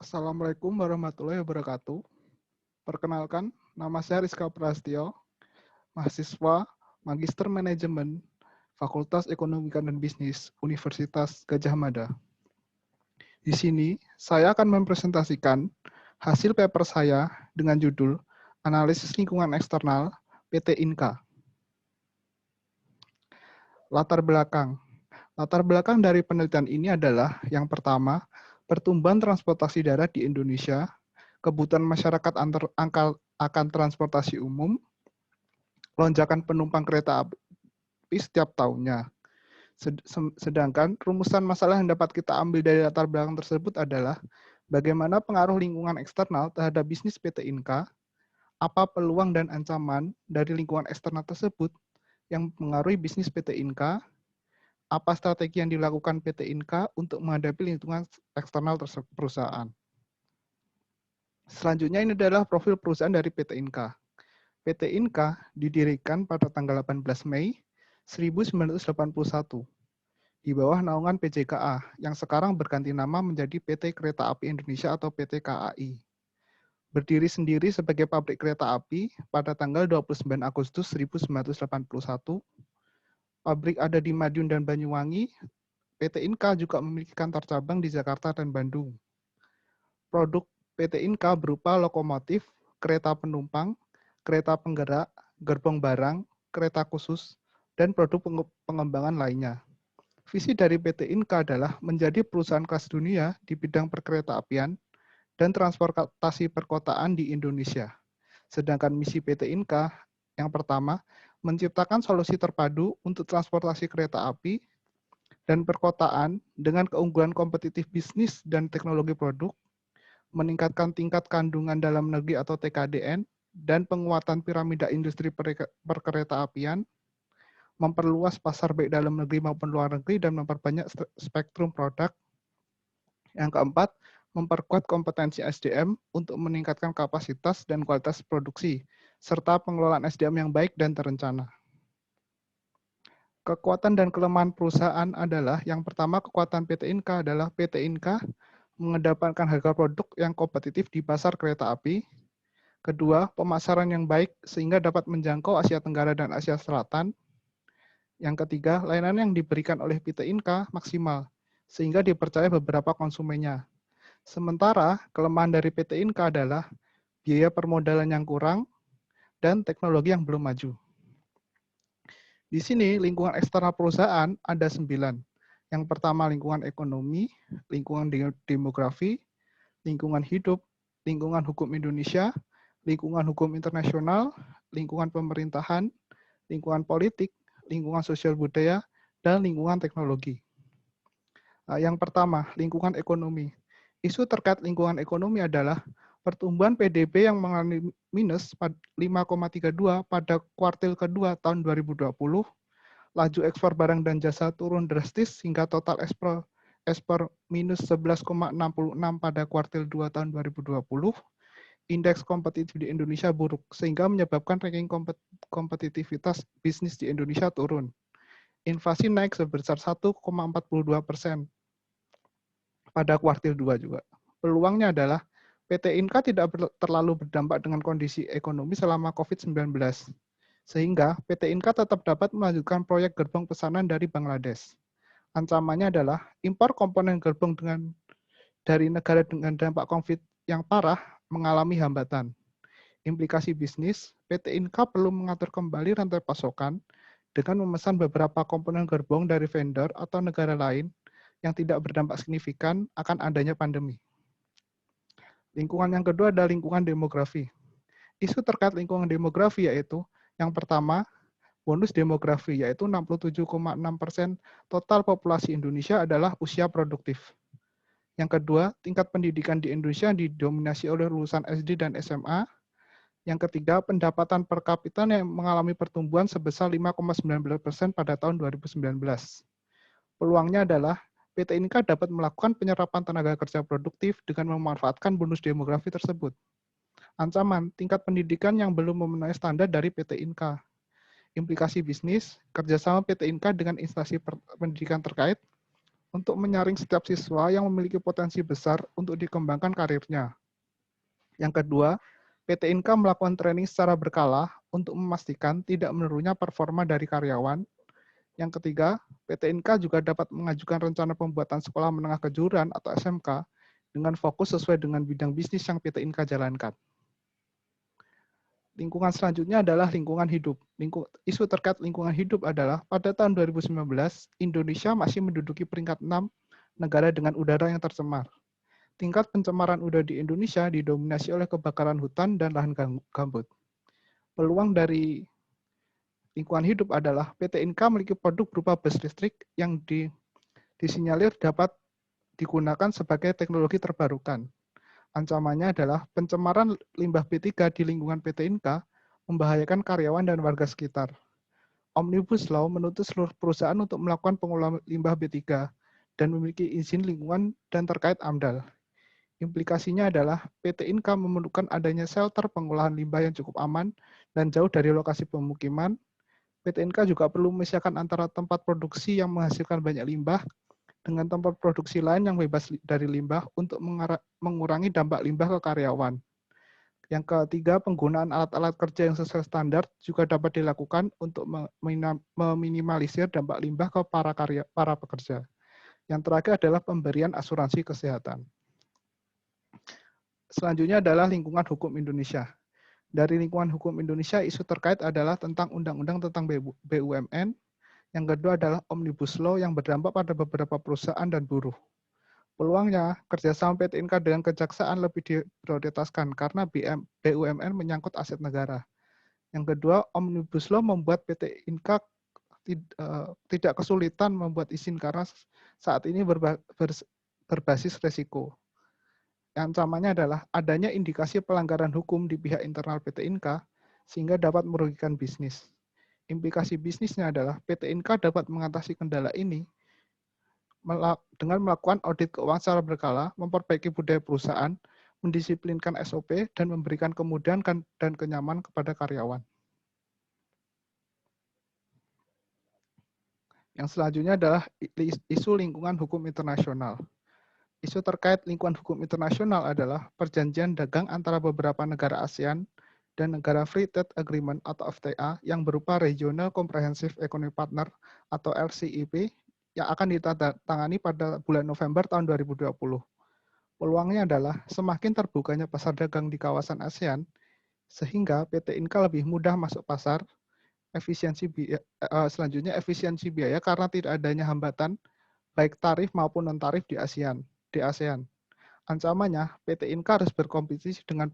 Assalamualaikum warahmatullahi wabarakatuh. Perkenalkan, nama saya Rizka Prastio, mahasiswa Magister Manajemen Fakultas Ekonomi dan Bisnis Universitas Gadjah Mada. Di sini, saya akan mempresentasikan hasil paper saya dengan judul Analisis Lingkungan Eksternal PT Inka. Latar belakang. Latar belakang dari penelitian ini adalah yang pertama, pertumbuhan transportasi darat di Indonesia, kebutuhan masyarakat akan transportasi umum, lonjakan penumpang kereta api setiap tahunnya. Sedangkan rumusan masalah yang dapat kita ambil dari latar belakang tersebut adalah bagaimana pengaruh lingkungan eksternal terhadap bisnis PT Inka, apa peluang dan ancaman dari lingkungan eksternal tersebut yang mengaruhi bisnis PT Inka, apa strategi yang dilakukan PT Inka untuk menghadapi lingkungan eksternal perusahaan. Selanjutnya ini adalah profil perusahaan dari PT Inka. PT Inka didirikan pada tanggal 18 Mei 1981 di bawah naungan PJKA yang sekarang berganti nama menjadi PT Kereta Api Indonesia atau PT KAI. Berdiri sendiri sebagai pabrik kereta api pada tanggal 29 Agustus 1981. Pabrik ada di Madiun dan Banyuwangi. PT Inka juga memiliki kantor cabang di Jakarta dan Bandung. Produk PT Inka berupa lokomotif, kereta penumpang, kereta penggerak, gerbong barang, kereta khusus, dan produk pengembangan lainnya. Visi dari PT Inka adalah menjadi perusahaan kelas dunia di bidang perkereta-apian dan transportasi perkotaan di Indonesia. Sedangkan misi PT Inka yang pertama, menciptakan solusi terpadu untuk transportasi kereta api dan perkotaan dengan keunggulan kompetitif bisnis dan teknologi produk, meningkatkan tingkat kandungan dalam negeri atau TKDN, dan penguatan piramida industri perkereta-apian, memperluas pasar baik dalam negeri maupun luar negeri, dan memperbanyak spektrum produk. Yang keempat, memperkuat kompetensi SDM untuk meningkatkan kapasitas dan kualitas produksi, serta pengelolaan SDM yang baik dan terencana. Kekuatan dan kelemahan perusahaan adalah, yang pertama, kekuatan PT Inka adalah PT Inka mengedepankan harga produk yang kompetitif di pasar kereta api. Kedua, pemasaran yang baik sehingga dapat menjangkau Asia Tenggara dan Asia Selatan. Yang ketiga, layanan yang diberikan oleh PT Inka maksimal, sehingga dipercaya beberapa konsumennya. Sementara, kelemahan dari PT Inka adalah biaya permodalan yang kurang dan teknologi yang belum maju. Di sini, lingkungan eksternal perusahaan ada 9. Yang pertama, lingkungan ekonomi, lingkungan demografi, lingkungan hidup, lingkungan hukum Indonesia, lingkungan hukum internasional, lingkungan pemerintahan, lingkungan politik, lingkungan sosial budaya, dan lingkungan teknologi. Yang pertama, lingkungan ekonomi. Isu terkait lingkungan ekonomi adalah pertumbuhan PDB yang mengalami minus 5,32 pada kuartil kedua tahun 2020, laju ekspor barang dan jasa turun drastis hingga total ekspor minus 11,66 pada kuartil 2 tahun 2020, indeks kompetitif di Indonesia buruk, sehingga menyebabkan ranking kompetitivitas bisnis di Indonesia turun. Inflasi naik sebesar 1,42% pada kuartil 2 juga. Peluangnya adalah PT Inka tidak terlalu berdampak dengan kondisi ekonomi selama COVID-19, sehingga PT Inka tetap dapat melanjutkan proyek gerbong pesanan dari Bangladesh. Ancamannya adalah impor komponen gerbong dari negara dengan dampak COVID yang parah mengalami hambatan. Implikasi bisnis, PT Inka perlu mengatur kembali rantai pasokan dengan memesan beberapa komponen gerbong dari vendor atau negara lain yang tidak berdampak signifikan akan adanya pandemi. Lingkungan yang kedua adalah lingkungan demografi. Isu terkait lingkungan demografi yaitu, yang pertama, bonus demografi, yaitu 67,6% total populasi Indonesia adalah usia produktif. Yang kedua, tingkat pendidikan di Indonesia didominasi oleh lulusan SD dan SMA. Yang ketiga, pendapatan per kapita yang mengalami pertumbuhan sebesar 5,19% pada tahun 2019. Peluangnya adalah PT Inka dapat melakukan penyerapan tenaga kerja produktif dengan memanfaatkan bonus demografi tersebut. Ancaman, tingkat pendidikan yang belum memenuhi standar dari PT Inka. Implikasi bisnis, kerjasama PT Inka dengan instansi pendidikan terkait untuk menyaring setiap siswa yang memiliki potensi besar untuk dikembangkan karirnya. Yang kedua, PT Inka melakukan training secara berkala untuk memastikan tidak menurunnya performa dari karyawan. Yang ketiga, PT Inka juga dapat mengajukan rencana pembuatan sekolah menengah kejuruan atau SMK dengan fokus sesuai dengan bidang bisnis yang PT Inka jalankan. Lingkungan selanjutnya adalah lingkungan hidup. Isu terkait lingkungan hidup adalah pada tahun 2019, Indonesia masih menduduki peringkat 6 negara dengan udara yang tercemar. Tingkat pencemaran udara di Indonesia didominasi oleh kebakaran hutan dan lahan gambut. Peluang dari lingkungan hidup adalah PT Inka memiliki produk berupa bus listrik yang disinyalir dapat digunakan sebagai teknologi terbarukan. Ancamannya adalah pencemaran limbah B3 di lingkungan PT Inka membahayakan karyawan dan warga sekitar. Omnibus Law menuntut seluruh perusahaan untuk melakukan pengolahan limbah B3 dan memiliki izin lingkungan dan terkait AMDAL. Implikasinya adalah PT Inka memerlukan adanya shelter pengolahan limbah yang cukup aman dan jauh dari lokasi pemukiman. PT Inka juga perlu memisahkan antara tempat produksi yang menghasilkan banyak limbah dengan tempat produksi lain yang bebas dari limbah untuk mengurangi dampak limbah ke karyawan. Yang ketiga, penggunaan alat-alat kerja yang sesuai standar juga dapat dilakukan untuk meminimalisir dampak limbah ke para pekerja. Yang terakhir adalah pemberian asuransi kesehatan. Selanjutnya adalah lingkungan hukum Indonesia. Dari lingkungan hukum Indonesia, isu terkait adalah tentang undang-undang tentang BUMN. Yang kedua adalah Omnibus Law yang berdampak pada beberapa perusahaan dan buruh. Peluangnya, kerjasama PT Inka dengan kejaksaan lebih diprioritaskan karena BUMN menyangkut aset negara. Yang kedua, Omnibus Law membuat PT Inka tidak kesulitan membuat izin karena saat ini berbasis resiko. Yang ancamannya adalah adanya indikasi pelanggaran hukum di pihak internal PT Inka sehingga dapat merugikan bisnis. Implikasi bisnisnya adalah PT Inka dapat mengatasi kendala ini dengan melakukan audit keuangan secara berkala, memperbaiki budaya perusahaan, mendisiplinkan SOP, dan memberikan kemudahan dan kenyamanan kepada karyawan. Yang selanjutnya adalah isu lingkungan hukum internasional. Isu terkait lingkungan hukum internasional adalah perjanjian dagang antara beberapa negara ASEAN dan negara Free Trade Agreement atau FTA yang berupa Regional Comprehensive Economic Partner atau RCEP yang akan ditandatangani pada bulan November tahun 2020. Peluangnya adalah semakin terbukanya pasar dagang di kawasan ASEAN, sehingga PT Inka lebih mudah masuk pasar, selanjutnya efisiensi biaya karena tidak adanya hambatan, baik tarif maupun non-tarif di ASEAN. Ancamannya, PT Inka harus berkompetisi dengan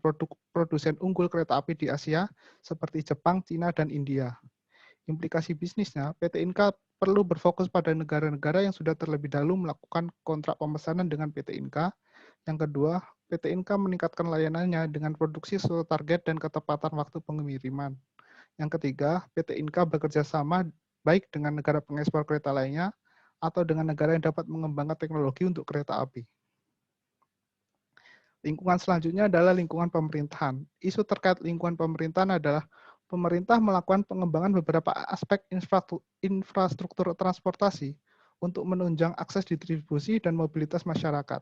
produsen unggul kereta api di Asia, seperti Jepang, Cina, dan India. Implikasi bisnisnya, PT Inka perlu berfokus pada negara-negara yang sudah terlebih dahulu melakukan kontrak pemesanan dengan PT Inka. Yang kedua, PT Inka meningkatkan layanannya dengan produksi sesuai target dan ketepatan waktu pengiriman. Yang ketiga, PT Inka bekerja sama baik dengan negara pengekspor kereta lainnya atau dengan negara yang dapat mengembangkan teknologi untuk kereta api. Lingkungan selanjutnya adalah lingkungan pemerintahan. Isu terkait lingkungan pemerintahan adalah pemerintah melakukan pengembangan beberapa aspek infrastruktur transportasi untuk menunjang akses distribusi dan mobilitas masyarakat.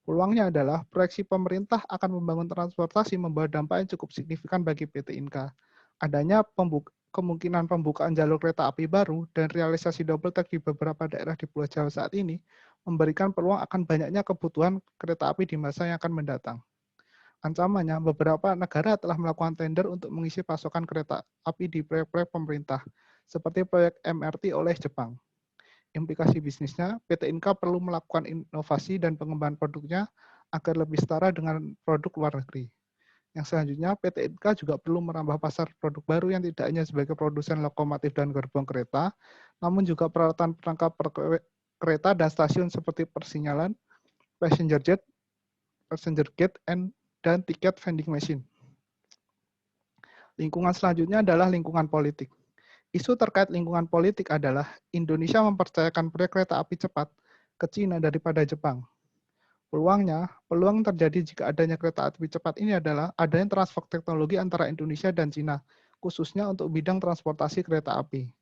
Peluangnya adalah proyeksi pemerintah akan membangun transportasi membawa dampak yang cukup signifikan bagi PT Inka. Adanya kemungkinan pembukaan jalur kereta api baru dan realisasi double track di beberapa daerah di Pulau Jawa saat ini memberikan peluang akan banyaknya kebutuhan kereta api di masa yang akan mendatang. Ancamannya, beberapa negara telah melakukan tender untuk mengisi pasokan kereta api di proyek-proyek pemerintah, seperti proyek MRT oleh Jepang. Implikasi bisnisnya, PT Inka perlu melakukan inovasi dan pengembangan produknya agar lebih setara dengan produk luar negeri. Yang selanjutnya, PT Inka juga perlu merambah pasar produk baru yang tidak hanya sebagai produsen lokomotif dan gerbong kereta, namun juga peralatan perangkap kereta dan stasiun seperti persinyalan, passenger gate, dan tiket vending machine. Lingkungan selanjutnya adalah lingkungan politik. Isu terkait lingkungan politik adalah Indonesia mempercayakan proyek kereta api cepat ke Cina daripada Jepang. Peluang terjadi jika adanya kereta api cepat ini adalah adanya transfer teknologi antara Indonesia dan Cina, khususnya untuk bidang transportasi kereta api.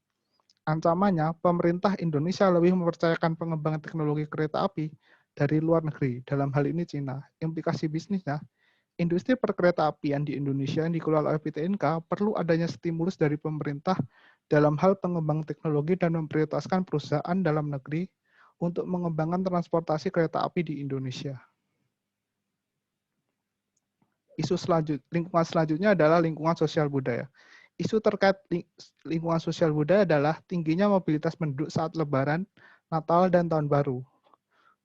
Ancamannya, pemerintah Indonesia lebih mempercayakan pengembangan teknologi kereta api dari luar negeri, dalam hal ini Cina. Implikasi bisnisnya, industri perkeretaapian di Indonesia yang dikelola oleh PTNK perlu adanya stimulus dari pemerintah dalam hal pengembangan teknologi dan memprioritaskan perusahaan dalam negeri untuk mengembangkan transportasi kereta api di Indonesia. Isu lingkungan selanjutnya adalah lingkungan sosial budaya. Isu terkait lingkungan sosial budaya adalah tingginya mobilitas penduduk saat Lebaran, Natal, dan Tahun Baru.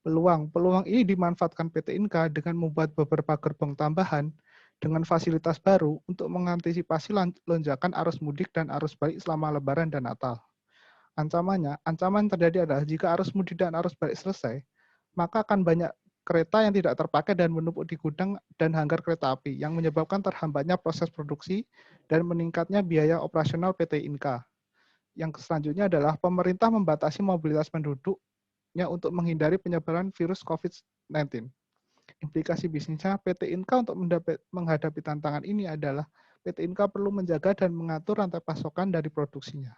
Peluang ini dimanfaatkan PT Inka dengan membuat beberapa gerbong tambahan dengan fasilitas baru untuk mengantisipasi lonjakan arus mudik dan arus balik selama Lebaran dan Natal. Ancaman terjadi adalah jika arus mudik dan arus balik selesai, maka akan banyak kereta yang tidak terpakai dan menumpuk di gudang dan hanggar kereta api yang menyebabkan terhambatnya proses produksi dan meningkatnya biaya operasional PT Inka. Yang selanjutnya adalah pemerintah membatasi mobilitas penduduknya untuk menghindari penyebaran virus COVID-19. Implikasi bisnisnya, PT Inka untuk menghadapi tantangan ini adalah PT Inka perlu menjaga dan mengatur rantai pasokan dari produksinya.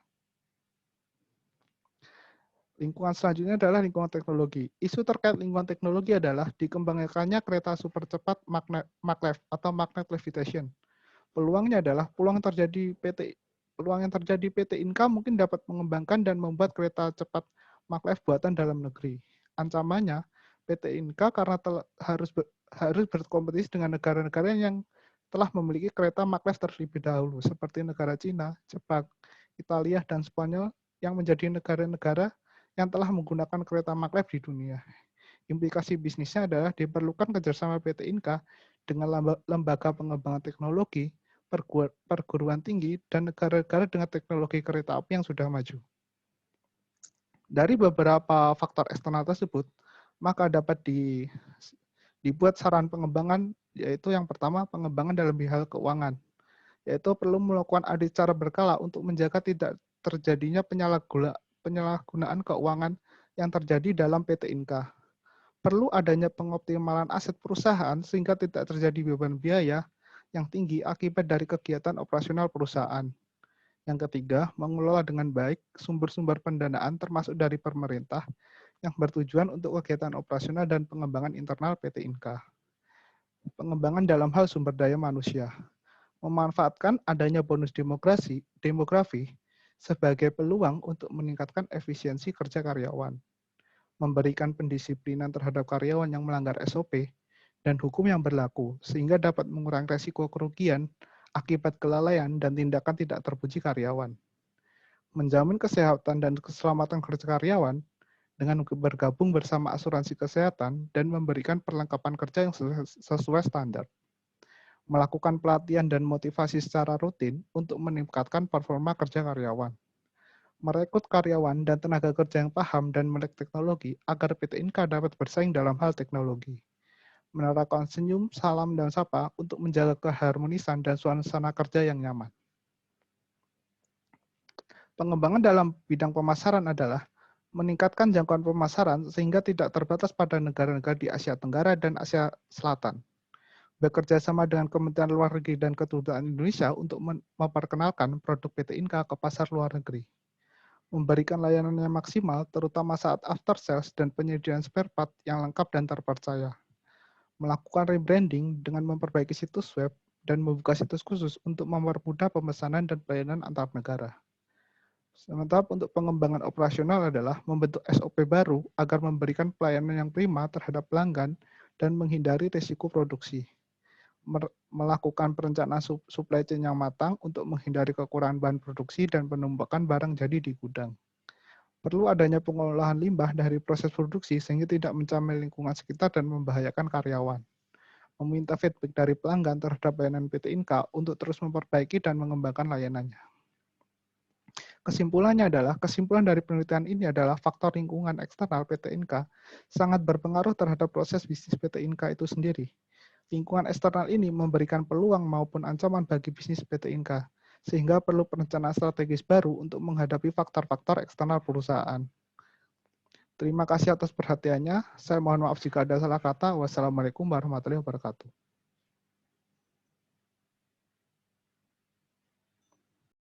Lingkungan selanjutnya adalah lingkungan teknologi. Isu terkait lingkungan teknologi adalah dikembangkannya kereta super cepat maglev atau magnet levitation. Peluangnya adalah peluang yang terjadi PT Inka mungkin dapat mengembangkan dan membuat kereta cepat maglev buatan dalam negeri. Ancamannya, PT Inka karena harus berkompetisi dengan negara-negara yang telah memiliki kereta maglev terlebih dahulu, seperti negara Cina, Jepang, Italia, dan Spanyol yang menjadi negara-negara yang telah menggunakan kereta maglev di dunia. Implikasi bisnisnya adalah diperlukan kerjasama PT Inka dengan lembaga pengembangan teknologi, perguruan tinggi, dan negara-negara dengan teknologi kereta api yang sudah maju. Dari beberapa faktor eksternal tersebut, maka dapat dibuat saran pengembangan, yaitu yang pertama, pengembangan dalam hal keuangan, yaitu perlu melakukan audit secara berkala untuk menjaga tidak terjadinya penyalahgunaan keuangan yang terjadi dalam PT Inka. Perlu adanya pengoptimalan aset perusahaan sehingga tidak terjadi beban biaya yang tinggi akibat dari kegiatan operasional perusahaan. Yang ketiga, mengelola dengan baik sumber-sumber pendanaan termasuk dari pemerintah yang bertujuan untuk kegiatan operasional dan pengembangan internal PT Inka. Pengembangan dalam hal sumber daya manusia. Memanfaatkan adanya bonus demografi sebagai peluang untuk meningkatkan efisiensi kerja karyawan, memberikan pendisiplinan terhadap karyawan yang melanggar SOP dan hukum yang berlaku, sehingga dapat mengurangi resiko kerugian akibat kelalaian dan tindakan tidak terpuji karyawan. Menjamin kesehatan dan keselamatan kerja karyawan dengan bergabung bersama asuransi kesehatan dan memberikan perlengkapan kerja yang sesuai standar. Melakukan pelatihan dan motivasi secara rutin untuk meningkatkan performa kerja karyawan. Merekrut karyawan dan tenaga kerja yang paham dan melek teknologi agar PT Inka dapat bersaing dalam hal teknologi. Menerapkan senyum, salam, dan sapa untuk menjaga keharmonisan dan suasana kerja yang nyaman. Pengembangan dalam bidang pemasaran adalah meningkatkan jangkauan pemasaran sehingga tidak terbatas pada negara-negara di Asia Tenggara dan Asia Selatan. Bekerja sama dengan Kementerian Luar Negeri dan Kedutaan Indonesia untuk memperkenalkan produk PT Inka ke pasar luar negeri. Memberikan layanan yang maksimal, terutama saat after sales dan penyediaan spare part yang lengkap dan terpercaya. Melakukan rebranding dengan memperbaiki situs web dan membuka situs khusus untuk mempermudah pemesanan dan pelayanan antar negara. Sementara untuk pengembangan operasional adalah membentuk SOP baru agar memberikan pelayanan yang prima terhadap pelanggan dan menghindari risiko produksi. Melakukan perencanaan supply chain yang matang untuk menghindari kekurangan bahan produksi dan penumpukan barang jadi di gudang. Perlu adanya pengolahan limbah dari proses produksi sehingga tidak mencemari lingkungan sekitar dan membahayakan karyawan. Meminta feedback dari pelanggan terhadap layanan PT Inka untuk terus memperbaiki dan mengembangkan layanannya. Kesimpulan dari penelitian ini adalah faktor lingkungan eksternal PT Inka sangat berpengaruh terhadap proses bisnis PT Inka itu sendiri. Lingkungan eksternal ini memberikan peluang maupun ancaman bagi bisnis PT Inka, sehingga perlu perencanaan strategis baru untuk menghadapi faktor-faktor eksternal perusahaan. Terima kasih atas perhatiannya. Saya mohon maaf jika ada salah kata. Wassalamualaikum warahmatullahi wabarakatuh.